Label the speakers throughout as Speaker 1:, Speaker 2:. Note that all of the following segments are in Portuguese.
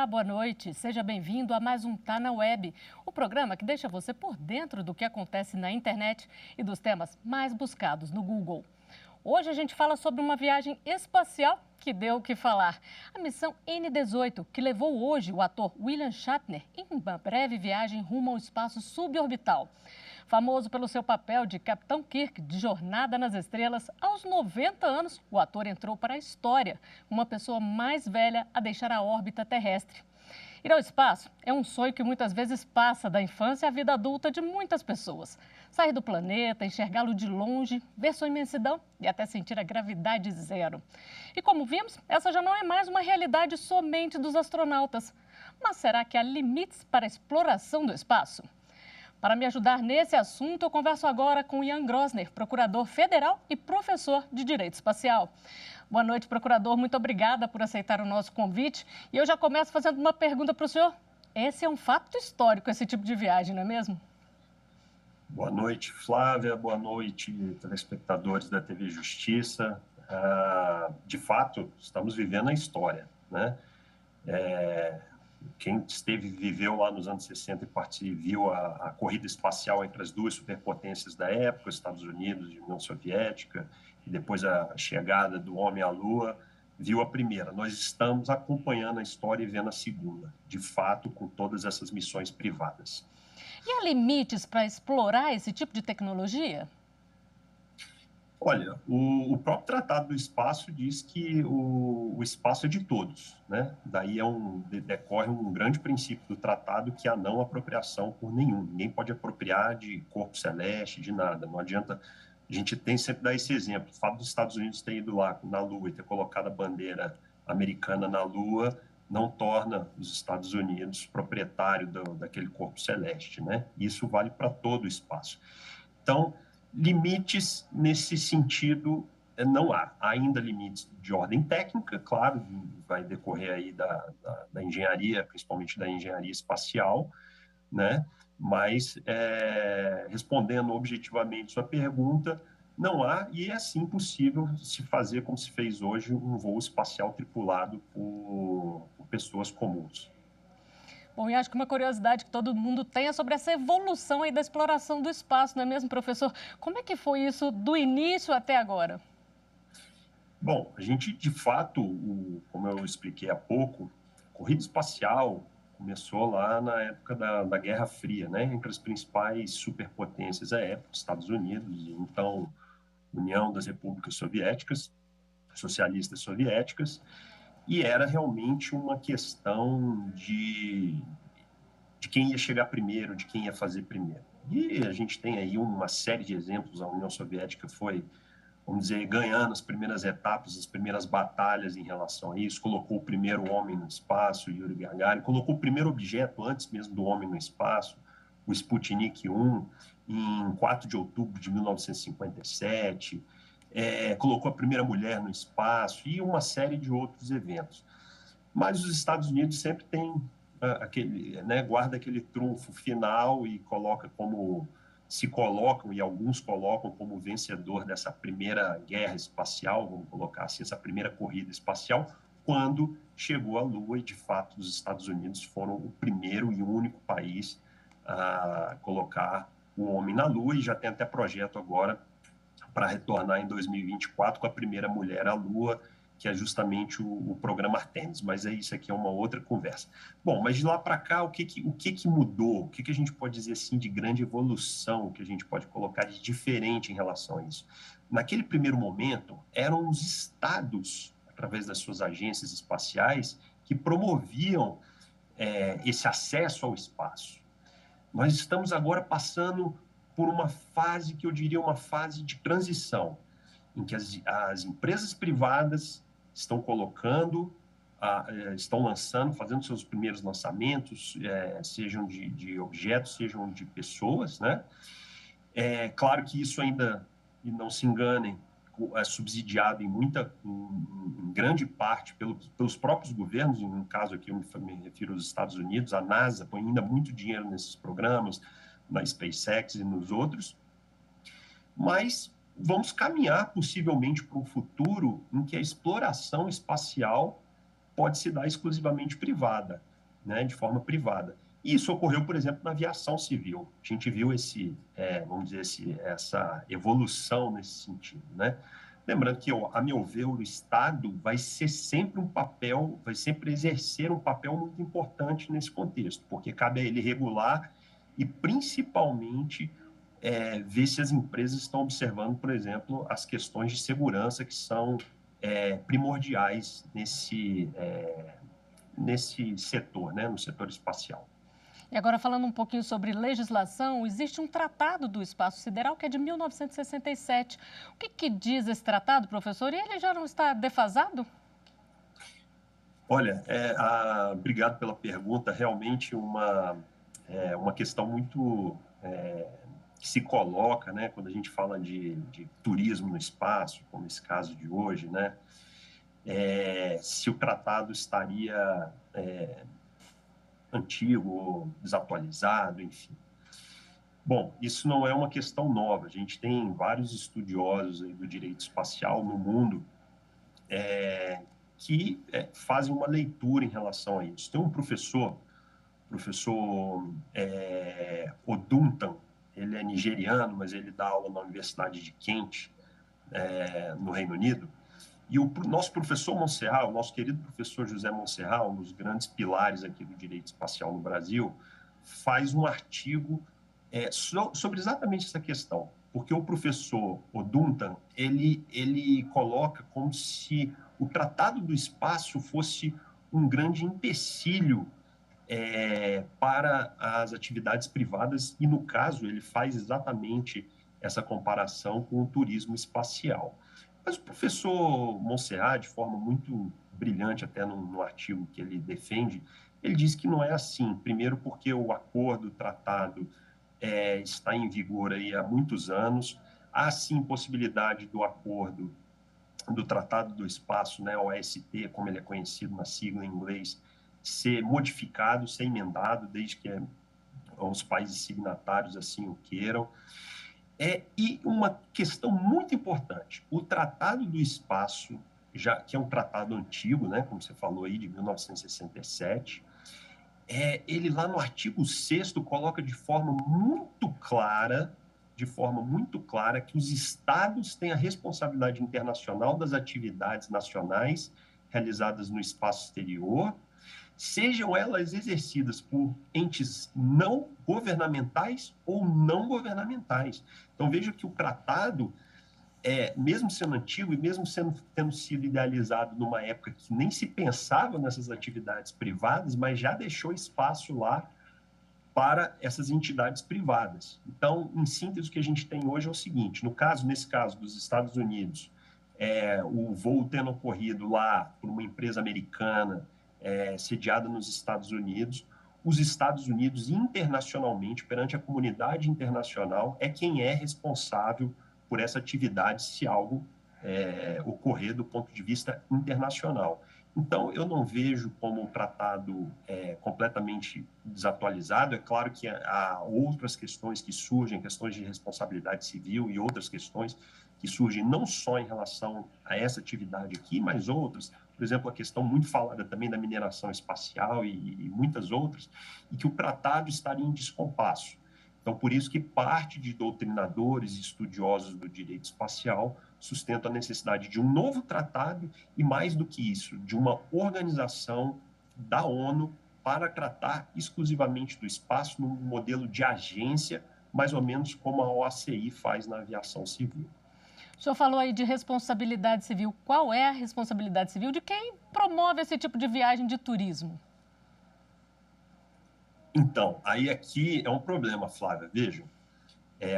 Speaker 1: Olá, boa noite. Seja bem-vindo a mais um Tá na Web, o programa que deixa você por dentro do que acontece na internet e dos temas mais buscados no Google. Hoje a gente fala sobre uma viagem espacial que deu o que falar. A missão N-18, que levou hoje o ator William Shatner em uma breve viagem rumo ao espaço suborbital. Famoso pelo seu papel de Capitão Kirk de Jornada nas Estrelas, aos 90 anos, o ator entrou para a história, uma pessoa mais velha a deixar a órbita terrestre. Ir ao espaço é um sonho que muitas vezes passa da infância à vida adulta de muitas pessoas. Sair do planeta, enxergá-lo de longe, ver sua imensidão e até sentir a gravidade zero. E como vimos, essa já não é mais uma realidade somente dos astronautas. Mas será que há limites para a exploração do espaço? Para me ajudar nesse assunto, eu converso agora com Ian Grossner, procurador federal e professor de Direito Espacial. Boa noite, procurador. Muito obrigada por aceitar o nosso convite. E eu já começo fazendo uma pergunta para o senhor. Esse é um fato histórico, esse tipo de viagem, não é mesmo?
Speaker 2: Boa noite, Flávia. Boa noite, telespectadores da TV Justiça. De fato, estamos vivendo a história, né? Quem viveu lá nos anos 60 e viu a corrida espacial entre as duas superpotências da época, Estados Unidos e União Soviética, e depois a chegada do homem à Lua, viu a primeira. Nós estamos acompanhando a história e vendo a segunda, de fato, com todas essas missões privadas.
Speaker 1: E há limites para explorar esse tipo de tecnologia?
Speaker 2: Olha, o próprio Tratado do Espaço diz que o espaço é de todos, né? Daí decorre um grande princípio do tratado, que é a não apropriação por nenhum. Ninguém pode apropriar de corpo celeste, de nada. Não adianta. A gente tem sempre dar esse exemplo. O fato dos Estados Unidos ter ido lá na Lua e ter colocado a bandeira americana na Lua não torna os Estados Unidos proprietário daquele corpo celeste, né? Isso vale para todo o espaço. Então, limites nesse sentido não há. Há ainda limites de ordem técnica, claro, vai decorrer aí da engenharia, principalmente da engenharia espacial, né? Mas, respondendo objetivamente sua pergunta, não há, e é sim possível se fazer, como se fez hoje, um voo espacial tripulado por pessoas comuns.
Speaker 1: Bom, e acho que uma curiosidade que todo mundo tem é sobre essa evolução aí da exploração do espaço, não é mesmo, professor? Como é que foi isso do início até agora?
Speaker 2: Bom, a gente, de fato, como eu expliquei há pouco, a corrida espacial começou lá na época da Guerra Fria, né? Entre as principais superpotências da época, Estados Unidos, e então União das Repúblicas Soviéticas, socialistas soviéticas, e era realmente uma questão de quem ia chegar primeiro, de quem ia fazer primeiro. E a gente tem aí uma série de exemplos. A União Soviética foi, vamos dizer, ganhando as primeiras etapas, as primeiras batalhas em relação a isso, colocou o primeiro homem no espaço, Yuri Gagarin, colocou o primeiro objeto antes mesmo do homem no espaço, o Sputnik 1, em 4 de outubro de 1957, colocou a primeira mulher no espaço e uma série de outros eventos. Mas os Estados Unidos sempre tem guarda aquele trunfo final e se colocam, e alguns colocam como vencedor dessa primeira guerra espacial, vamos colocar assim, essa primeira corrida espacial, quando chegou a Lua, e de fato os Estados Unidos foram o primeiro e único país a colocar o homem na Lua, e já tem até projeto agora para retornar em 2024 com a primeira mulher à Lua, que é justamente o programa Artemis, mas isso aqui é uma outra conversa. Bom, mas de lá para cá, o que mudou? O que a gente pode dizer assim de grande evolução, que a gente pode colocar de diferente em relação a isso? Naquele primeiro momento, eram os estados, através das suas agências espaciais, que promoviam esse acesso ao espaço. Nós estamos agora passando por uma fase que eu diria uma fase de transição, em que as empresas privadas estão colocando, estão lançando, fazendo seus primeiros lançamentos, sejam de objetos, sejam de pessoas, né? Claro que isso ainda, e não se enganem, é subsidiado em grande parte pelos próprios governos. No caso aqui eu me refiro aos Estados Unidos. A NASA põe ainda muito dinheiro nesses programas, na SpaceX e nos outros, mas vamos caminhar possivelmente para um futuro em que a exploração espacial pode se dar exclusivamente privada. né, de forma privada. E isso ocorreu, por exemplo, na aviação civil. A gente viu vamos dizer, essa evolução nesse sentido, né? Lembrando que, a meu ver, o Estado vai sempre exercer um papel muito importante nesse contexto, porque cabe a ele regular e, principalmente, ver se as empresas estão observando, por exemplo, as questões de segurança que são primordiais nesse setor, né, no setor espacial.
Speaker 1: E agora, falando um pouquinho sobre legislação, existe um tratado do espaço sideral que é de 1967. O que diz esse tratado, professor? E ele já não está defasado?
Speaker 2: Olha, obrigado pela pergunta. Realmente uma questão muito que se coloca, né, quando a gente fala de turismo no espaço, como esse caso de hoje, né, se o tratado estaria antigo ou desatualizado, enfim. Bom, isso não é uma questão nova. A gente tem vários estudiosos aí do direito espacial no mundo que fazem uma leitura em relação a isso. Tem um professor Oduntan, ele é nigeriano, mas ele dá aula na Universidade de Kent, no Reino Unido. E o nosso professor Monserrat, o nosso querido professor José Monserrat, um dos grandes pilares aqui do direito espacial no Brasil, faz um artigo sobre exatamente essa questão. Porque o professor Oduntan, ele coloca como se o Tratado do Espaço fosse um grande empecilho para as atividades privadas, e, no caso, ele faz exatamente essa comparação com o turismo espacial. Mas o professor Monserrat, de forma muito brilhante, até no artigo que ele defende, ele diz que não é assim. Primeiro, porque o acordo, o tratado, está em vigor aí há muitos anos. Há, sim, possibilidade do acordo, do Tratado do Espaço, né, OST, como ele é conhecido na sigla em inglês, ser modificado, ser emendado, desde que os países signatários assim o queiram. E uma questão muito importante, o Tratado do Espaço, que é um tratado antigo, né, como você falou aí, de 1967, ele lá no artigo 6º coloca de forma muito clara, que os estados têm a responsabilidade internacional das atividades nacionais realizadas no espaço exterior, sejam elas exercidas por entes não governamentais ou não governamentais. Então, veja que o tratado, mesmo sendo antigo e mesmo tendo sido idealizado numa época que nem se pensava nessas atividades privadas, mas já deixou espaço lá para essas entidades privadas. Então, em síntese, o que a gente tem hoje é o seguinte: nesse caso dos Estados Unidos, o voo tendo ocorrido lá por uma empresa americana, sediada nos Estados Unidos, os Estados Unidos, internacionalmente, perante a comunidade internacional, é quem é responsável por essa atividade, se algo ocorrer do ponto de vista internacional. Então, eu não vejo como um tratado completamente desatualizado. É claro que há outras questões que surgem, questões de responsabilidade civil e outras questões que surgem não só em relação a essa atividade aqui, mas outras. Por exemplo, a questão muito falada também da mineração espacial e muitas outras, e que o tratado estaria em descompasso. Então, por isso que parte de doutrinadores e estudiosos do direito espacial sustentam a necessidade de um novo tratado e, mais do que isso, de uma organização da ONU para tratar exclusivamente do espaço num modelo de agência, mais ou menos como a OACI faz na aviação civil.
Speaker 1: O senhor falou aí de responsabilidade civil. Qual é a responsabilidade civil de quem promove esse tipo de viagem de turismo?
Speaker 2: Então, aí aqui é um problema, Flávia. Vejam,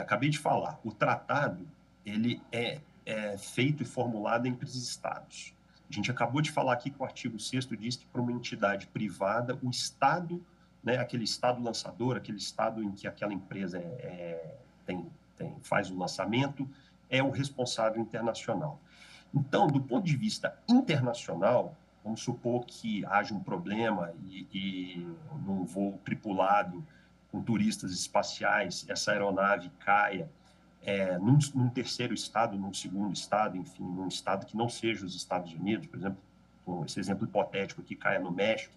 Speaker 2: acabei de falar, o tratado ele é feito e formulado entre os estados. A gente acabou de falar aqui que o artigo 6º diz que para uma entidade privada, o estado, né, aquele estado lançador, aquele estado em que aquela empresa faz o lançamento, é o responsável internacional. Então, do ponto de vista internacional, vamos supor que haja um problema e num voo tripulado com turistas espaciais, essa aeronave caia num terceiro estado, num segundo estado, enfim, num estado que não seja os Estados Unidos, por exemplo, com esse exemplo hipotético que caia no México.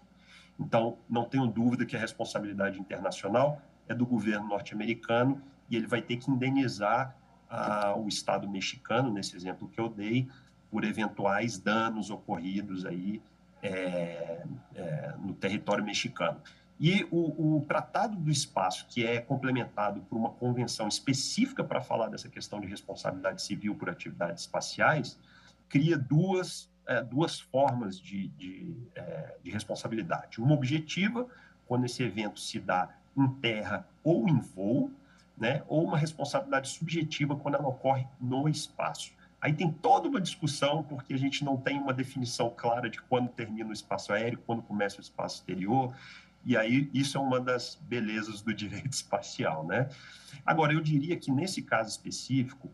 Speaker 2: Então, não tenho dúvida que a responsabilidade internacional é do governo norte-americano e ele vai ter que indenizar o Estado mexicano, nesse exemplo que eu dei, por eventuais danos ocorridos aí no território mexicano. E o Tratado do Espaço, que é complementado por uma convenção específica para falar dessa questão de responsabilidade civil por atividades espaciais, cria duas formas de responsabilidade. Uma objetiva, quando esse evento se dá em terra ou em voo, né? Ou uma responsabilidade subjetiva quando ela ocorre no espaço. Aí tem toda uma discussão, porque a gente não tem uma definição clara de quando termina o espaço aéreo, quando começa o espaço exterior, e aí isso é uma das belezas do direito espacial, né? Agora, eu diria que nesse caso específico,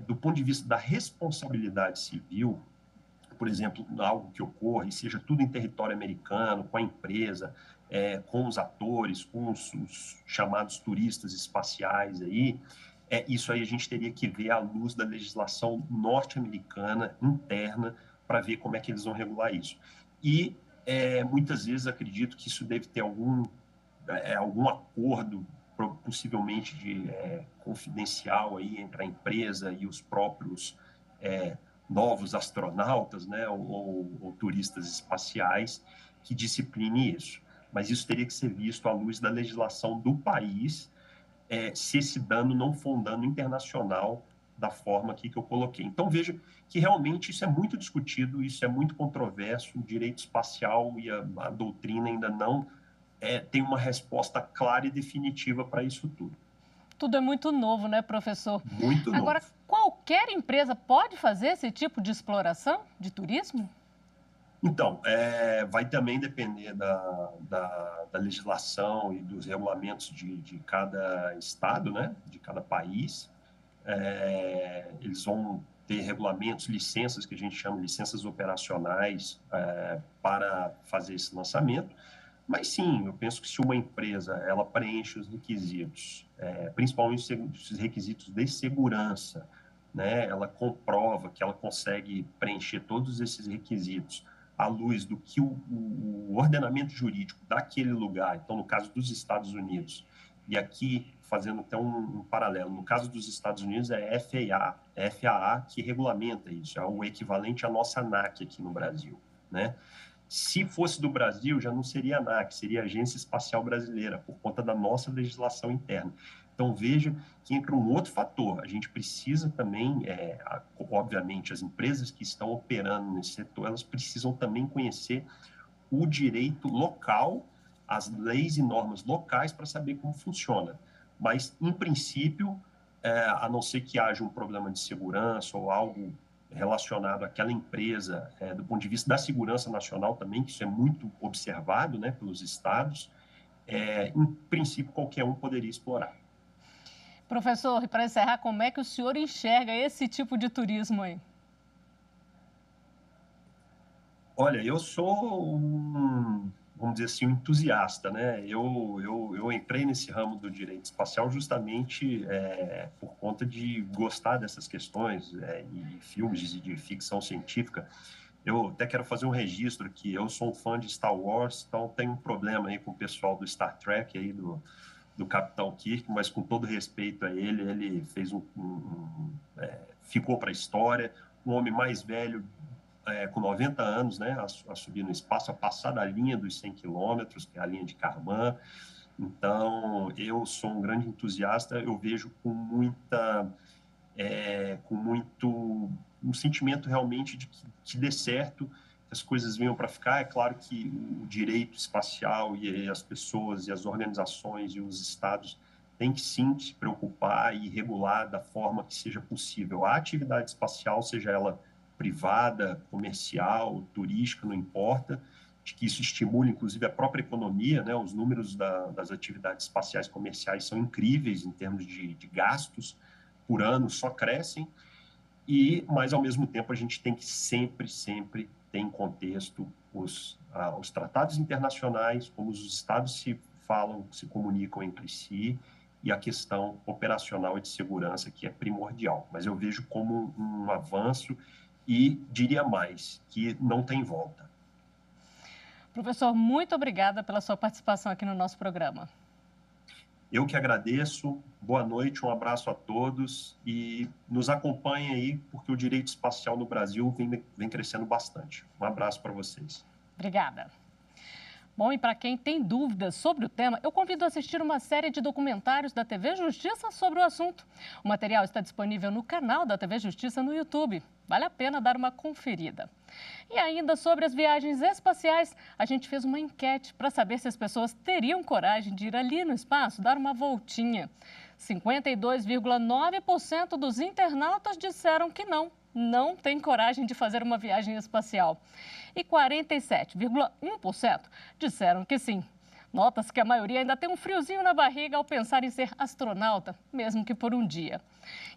Speaker 2: do ponto de vista da responsabilidade civil, por exemplo, algo que ocorra e seja tudo em território americano, com a empresa, com os atores, com os chamados turistas espaciais aí, isso aí a gente teria que ver à luz da legislação norte-americana interna para ver como é que eles vão regular isso. E muitas vezes acredito que isso deve ter algum acordo possivelmente confidencial aí entre a empresa e os próprios novos astronautas, né, ou turistas espaciais que discipline isso. Mas isso teria que ser visto à luz da legislação do país, se esse dano não for um dano internacional da forma aqui que eu coloquei. Então, veja que realmente isso é muito discutido, isso é muito controverso, o direito espacial e a doutrina ainda não tem uma resposta clara e definitiva para isso tudo.
Speaker 1: Tudo é muito novo, né, professor?
Speaker 2: Muito novo.
Speaker 1: Agora, qualquer empresa pode fazer esse tipo de exploração de turismo?
Speaker 2: Então, vai também depender da legislação e dos regulamentos de cada estado, né, de cada país. Eles vão ter regulamentos, licenças, que a gente chama de licenças operacionais, para fazer esse lançamento. Mas sim, eu penso que se uma empresa ela preenche os requisitos, principalmente os requisitos de segurança, né, ela comprova que ela consegue preencher todos esses requisitos à luz do que o ordenamento jurídico daquele lugar, então no caso dos Estados Unidos, e aqui fazendo até um paralelo, no caso dos Estados Unidos é a FAA que regulamenta isso, é o equivalente à nossa ANAC aqui no Brasil, né? Se fosse do Brasil, já não seria a ANAC, seria a Agência Espacial Brasileira, por conta da nossa legislação interna. Então, veja que entra um outro fator. A gente precisa também, obviamente, as empresas que estão operando nesse setor, elas precisam também conhecer o direito local, as leis e normas locais para saber como funciona. Mas, em princípio, a não ser que haja um problema de segurança ou algo relacionado àquela empresa, do ponto de vista da segurança nacional também, que isso é muito observado, né, pelos estados, em princípio, qualquer um poderia explorar.
Speaker 1: Professor, para encerrar, como é que o senhor enxerga esse tipo de turismo aí?
Speaker 2: Olha, eu sou vamos dizer assim, um entusiasta, né? Eu entrei nesse ramo do direito espacial justamente por conta de gostar dessas questões e filmes de ficção científica. Eu até quero fazer um registro aqui. Eu sou um fã de Star Wars, então tenho um problema aí com o pessoal do Star Trek aí do Capitão Kirk, mas com todo respeito a ele fez ficou para a história, um homem mais velho, com 90 anos, né, a subir no espaço, a passar da linha dos 100 quilômetros, que é a linha de Kármán. Então, eu sou um grande entusiasta, eu vejo com muito um sentimento realmente de que dê certo, que as coisas venham para ficar. É claro que o direito espacial e as pessoas e as organizações e os estados têm que sim se preocupar e regular da forma que seja possível a atividade espacial, seja ela privada, comercial, turística, não importa, de que isso estimule, inclusive, a própria economia, né? Os números das atividades espaciais comerciais são incríveis em termos de gastos por ano, só crescem, mas, ao mesmo tempo, a gente tem que sempre ter em contexto os tratados internacionais, como os estados se falam, se comunicam entre si, e a questão operacional e de segurança, que é primordial. Mas eu vejo como um avanço e diria mais, que não tem volta.
Speaker 1: Professor, muito obrigada pela sua participação aqui no nosso programa.
Speaker 2: Eu que agradeço, boa noite, um abraço a todos e nos acompanhem aí, porque o direito espacial no Brasil vem crescendo bastante. Um abraço para vocês.
Speaker 1: Obrigada. Bom, e para quem tem dúvidas sobre o tema, eu convido a assistir uma série de documentários da TV Justiça sobre o assunto. O material está disponível no canal da TV Justiça no YouTube. Vale a pena dar uma conferida. E ainda sobre as viagens espaciais, a gente fez uma enquete para saber se as pessoas teriam coragem de ir ali no espaço, dar uma voltinha. 52,9% dos internautas disseram que não tem coragem de fazer uma viagem espacial. E 47,1% disseram que sim. Nota-se que a maioria ainda tem um friozinho na barriga ao pensar em ser astronauta, mesmo que por um dia.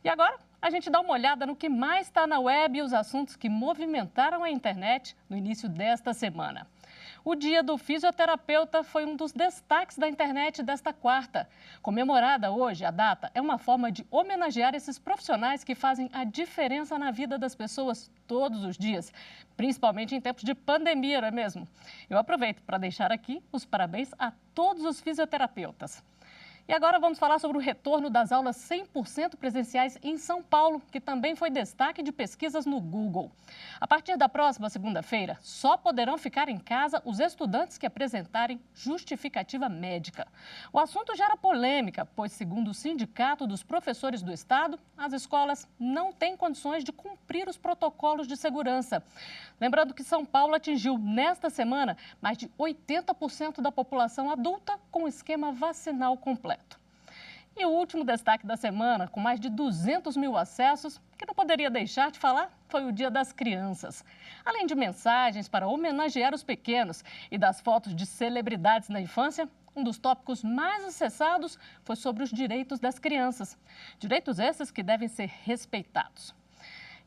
Speaker 1: E agora, a gente dá uma olhada no que mais está na web e os assuntos que movimentaram a internet no início desta semana. O Dia do Fisioterapeuta foi um dos destaques da internet desta quarta. Comemorada hoje, a data é uma forma de homenagear esses profissionais que fazem a diferença na vida das pessoas todos os dias, principalmente em tempos de pandemia, não é mesmo? Eu aproveito para deixar aqui os parabéns a todos os fisioterapeutas. E agora vamos falar sobre o retorno das aulas 100% presenciais em São Paulo, que também foi destaque de pesquisas no Google. A partir da próxima segunda-feira, só poderão ficar em casa os estudantes que apresentarem justificativa médica. O assunto gera polêmica, pois, segundo o Sindicato dos Professores do Estado, as escolas não têm condições de cumprir os protocolos de segurança. Lembrando que São Paulo atingiu, nesta semana, mais de 80% da população adulta com esquema vacinal completo. E o último destaque da semana, com mais de 200 mil acessos, que não poderia deixar de falar, foi o Dia das Crianças. Além de mensagens para homenagear os pequenos e das fotos de celebridades na infância, um dos tópicos mais acessados foi sobre os direitos das crianças. Direitos esses que devem ser respeitados.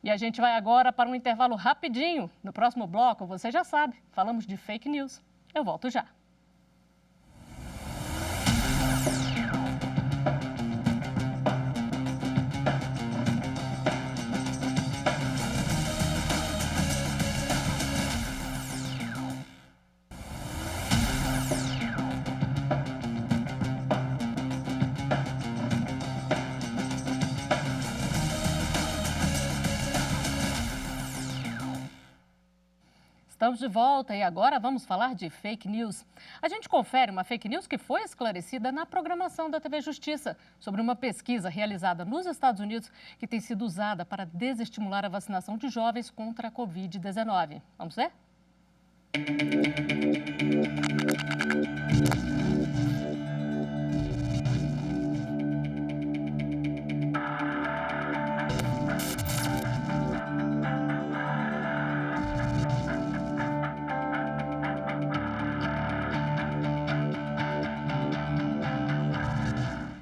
Speaker 1: E a gente vai agora para um intervalo rapidinho. No próximo bloco, você já sabe, falamos de fake news. Eu volto já. Estamos de volta e agora vamos falar de fake news. A gente confere uma fake news que foi esclarecida na programação da TV Justiça sobre uma pesquisa realizada nos Estados Unidos que tem sido usada para desestimular a vacinação de jovens contra a Covid-19. Vamos ver?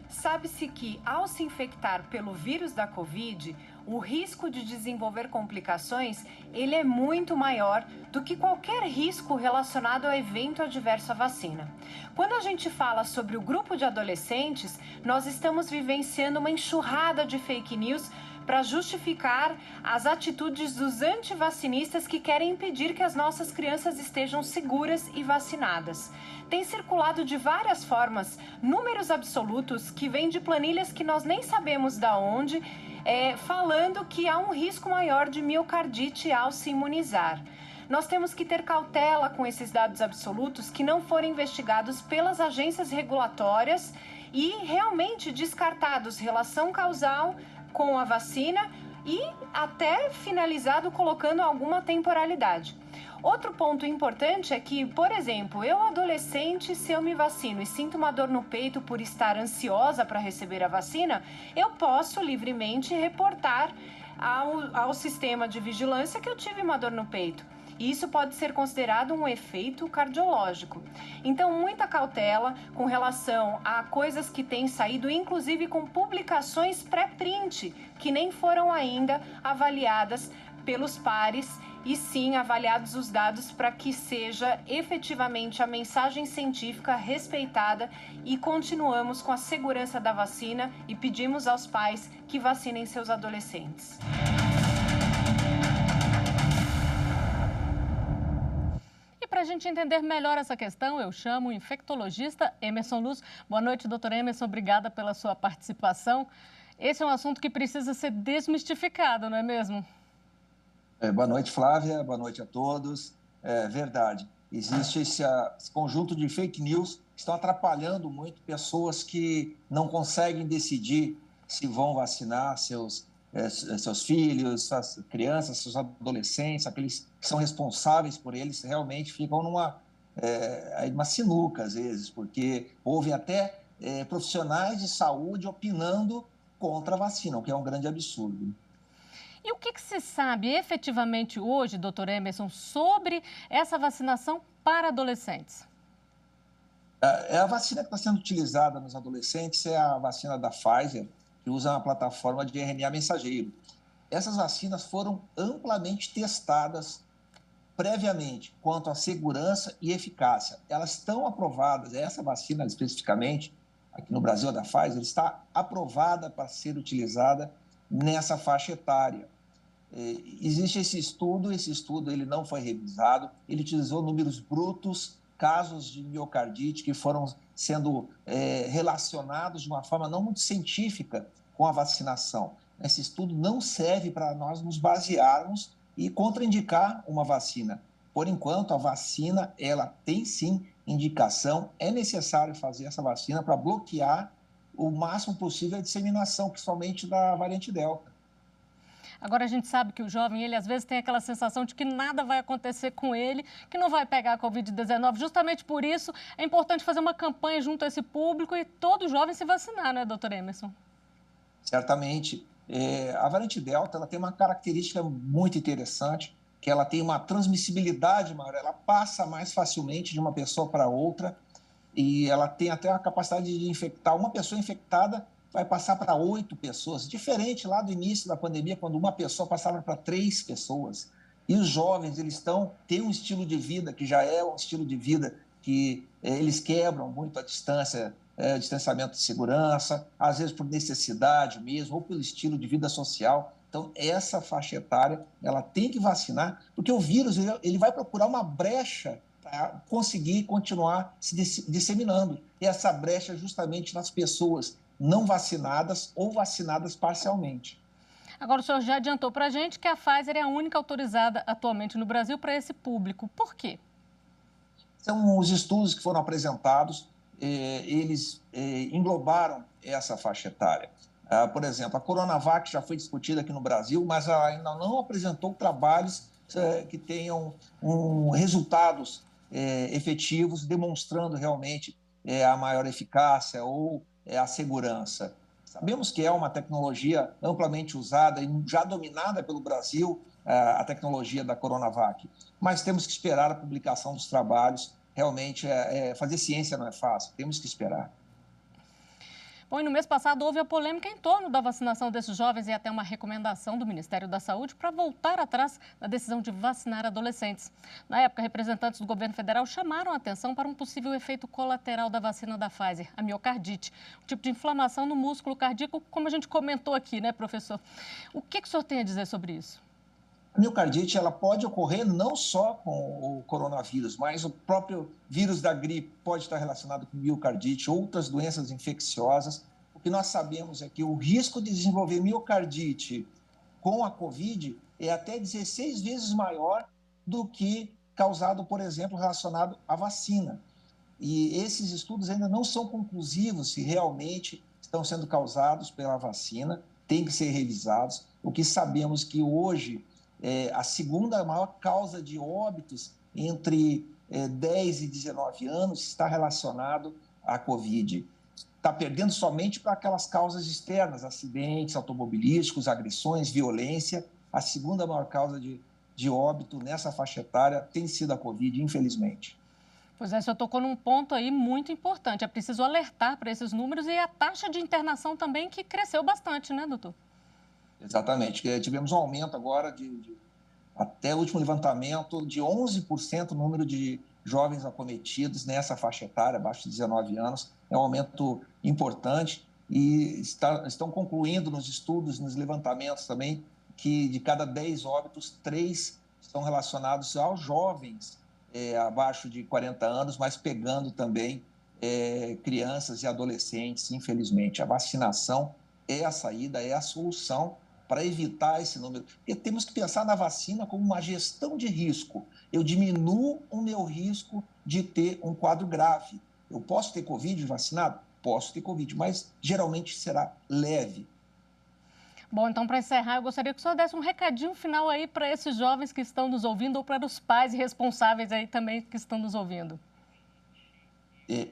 Speaker 3: Sabe-se que, ao se infectar pelo vírus da Covid, o risco de desenvolver complicações ele é muito maior do que qualquer risco relacionado ao evento adverso à vacina. Quando a gente fala sobre o grupo de adolescentes, nós estamos vivenciando uma enxurrada de fake news para justificar as atitudes dos antivacinistas que querem impedir que as nossas crianças estejam seguras e vacinadas. Tem circulado de várias formas números absolutos que vêm de planilhas que nós nem sabemos de onde, falando que há um risco maior de miocardite ao se imunizar. Nós temos que ter cautela com esses dados absolutos que não forem investigados pelas agências regulatórias e realmente descartados relação causal com a vacina e até finalizado colocando alguma temporalidade. Outro ponto importante é que, por exemplo, eu adolescente, se eu me vacino e sinto uma dor no peito por estar ansiosa para receber a vacina, eu posso livremente reportar ao sistema de vigilância que eu tive uma dor no peito. Isso pode ser considerado um efeito cardiológico. Então, muita cautela com relação a coisas que têm saído, inclusive com publicações pré-print, que nem foram ainda avaliadas pelos pares, e sim avaliados os dados para que seja efetivamente a mensagem científica respeitada e continuamos com a segurança da vacina e pedimos aos pais que vacinem seus adolescentes.
Speaker 1: Para a a gente entender melhor essa questão, eu chamo o infectologista Emerson Luz. Boa noite, doutor Emerson, obrigada pela sua participação. Esse é um assunto que precisa ser desmistificado, não é mesmo?
Speaker 4: Boa noite, Flávia. Boa noite a todos. É verdade. Existe esse conjunto de fake news que estão atrapalhando muito pessoas que não conseguem decidir se vão vacinar seus filhos, suas crianças, seus adolescentes, aqueles que são responsáveis por eles, realmente ficam numa sinuca, às vezes, porque houve até profissionais de saúde opinando contra a vacina, o que é um grande absurdo.
Speaker 1: E o que se sabe efetivamente hoje, doutor Emerson, sobre essa vacinação para adolescentes?
Speaker 4: A vacina que está sendo utilizada nos adolescentes é a vacina da Pfizer, que usa uma plataforma de RNA mensageiro. Essas vacinas foram amplamente testadas previamente quanto à segurança e eficácia. Elas estão aprovadas, essa vacina especificamente, aqui no Brasil, a da Pfizer, está aprovada para ser utilizada nessa faixa etária. Existe esse estudo ele não foi revisado, ele utilizou números brutos, casos de miocardite que foram sendo relacionados de uma forma não muito científica com a vacinação. Esse estudo não serve para nós nos basearmos e contraindicar uma vacina. Por enquanto, a vacina, ela tem sim indicação, é necessário fazer essa vacina para bloquear o máximo possível a disseminação, principalmente da variante Delta.
Speaker 1: Agora, a gente sabe que o jovem, ele às vezes tem aquela sensação de que nada vai acontecer com ele, que não vai pegar a Covid-19. Justamente por isso, é importante fazer uma campanha junto a esse público e todo jovem se vacinar, né, doutor Emerson?
Speaker 4: Certamente. A variante Delta, ela tem uma característica muito interessante, que ela tem uma transmissibilidade maior, ela passa mais facilmente de uma pessoa para outra e ela tem até a capacidade de infectar. Uma pessoa infectada vai passar para 8 pessoas, diferente lá do início da pandemia, quando uma pessoa passava para 3 pessoas. E os jovens, eles têm um estilo de vida que já é um estilo de vida que eles quebram muito a distância, distanciamento de segurança, às vezes por necessidade mesmo, ou pelo estilo de vida social. Então, essa faixa etária, ela tem que vacinar, porque o vírus ele vai procurar uma brecha para conseguir continuar se disseminando. E essa brecha é justamente nas pessoas não vacinadas ou vacinadas parcialmente.
Speaker 1: Agora, o senhor já adiantou para a gente que a Pfizer é a única autorizada atualmente no Brasil para esse público. Por quê?
Speaker 4: São os estudos que foram apresentados, eles englobaram essa faixa etária. Por exemplo, a Coronavac já foi discutida aqui no Brasil, mas ela ainda não apresentou trabalhos que tenham resultados efetivos, demonstrando realmente a maior eficácia ou a segurança. Sabemos que é uma tecnologia amplamente usada e já dominada pelo Brasil, a tecnologia da Coronavac, mas temos que esperar a publicação dos trabalhos. Realmente, fazer ciência não é fácil, temos que esperar.
Speaker 1: Bom, e no mês passado houve a polêmica em torno da vacinação desses jovens e até uma recomendação do Ministério da Saúde para voltar atrás na decisão de vacinar adolescentes. Na época, representantes do governo federal chamaram a atenção para um possível efeito colateral da vacina da Pfizer, a miocardite, um tipo de inflamação no músculo cardíaco, como a gente comentou aqui, né, professor? O que o senhor tem a dizer sobre isso?
Speaker 4: A miocardite ela pode ocorrer não só com o coronavírus, mas o próprio vírus da gripe pode estar relacionado com miocardite, outras doenças infecciosas. O que nós sabemos é que o risco de desenvolver miocardite com a Covid é até 16 vezes maior do que causado, por exemplo, relacionado à vacina. E esses estudos ainda não são conclusivos se realmente estão sendo causados pela vacina, têm que ser revisados. O que sabemos que hoje a segunda maior causa de óbitos entre 10 e 19 anos está relacionado à Covid. Está perdendo somente para aquelas causas externas, acidentes automobilísticos, agressões, violência. A segunda maior causa de óbito nessa faixa etária tem sido a Covid, infelizmente.
Speaker 1: Pois é, o senhor tocou num ponto aí muito importante. É preciso alertar para esses números e a taxa de internação também, que cresceu bastante, né, doutor?
Speaker 4: Exatamente. Tivemos um aumento agora até o último levantamento, de 11% o número de jovens acometidos nessa faixa etária, abaixo de 19 anos. É um aumento importante e estão concluindo nos estudos, nos levantamentos também, que de cada 10 óbitos, 3 estão relacionados aos jovens abaixo de 40 anos, mas pegando também crianças e adolescentes, infelizmente. A vacinação é a saída, é a solução para evitar esse número. Porque temos que pensar na vacina como uma gestão de risco. Eu diminuo o meu risco de ter um quadro grave. Eu posso ter Covid vacinado? Posso ter Covid, mas geralmente será leve.
Speaker 1: Bom, então, para encerrar, eu gostaria que o senhor desse um recadinho final aí para esses jovens que estão nos ouvindo ou para os pais e responsáveis aí também que estão nos ouvindo.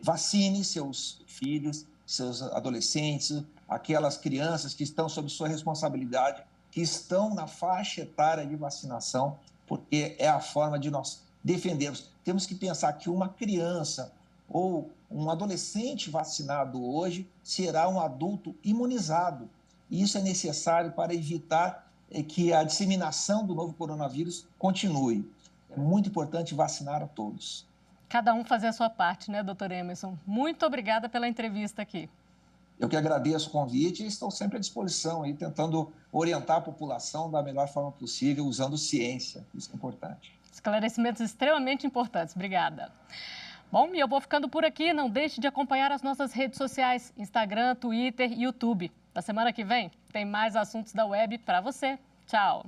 Speaker 4: Vacine seus filhos, seus adolescentes, aquelas crianças que estão sob sua responsabilidade, que estão na faixa etária de vacinação, porque é a forma de nós defendermos. Temos que pensar que uma criança ou um adolescente vacinado hoje será um adulto imunizado. E isso é necessário para evitar que a disseminação do novo coronavírus continue. É muito importante vacinar a todos.
Speaker 1: Cada um fazer a sua parte, né, doutor Emerson? Muito obrigada pela entrevista aqui.
Speaker 4: Eu que agradeço o convite e estou sempre à disposição, aí, tentando orientar a população da melhor forma possível, usando ciência. Isso é importante.
Speaker 1: Esclarecimentos extremamente importantes. Obrigada. Bom, e eu vou ficando por aqui. Não deixe de acompanhar as nossas redes sociais, Instagram, Twitter e YouTube. Na semana que vem, tem mais assuntos da web para você. Tchau!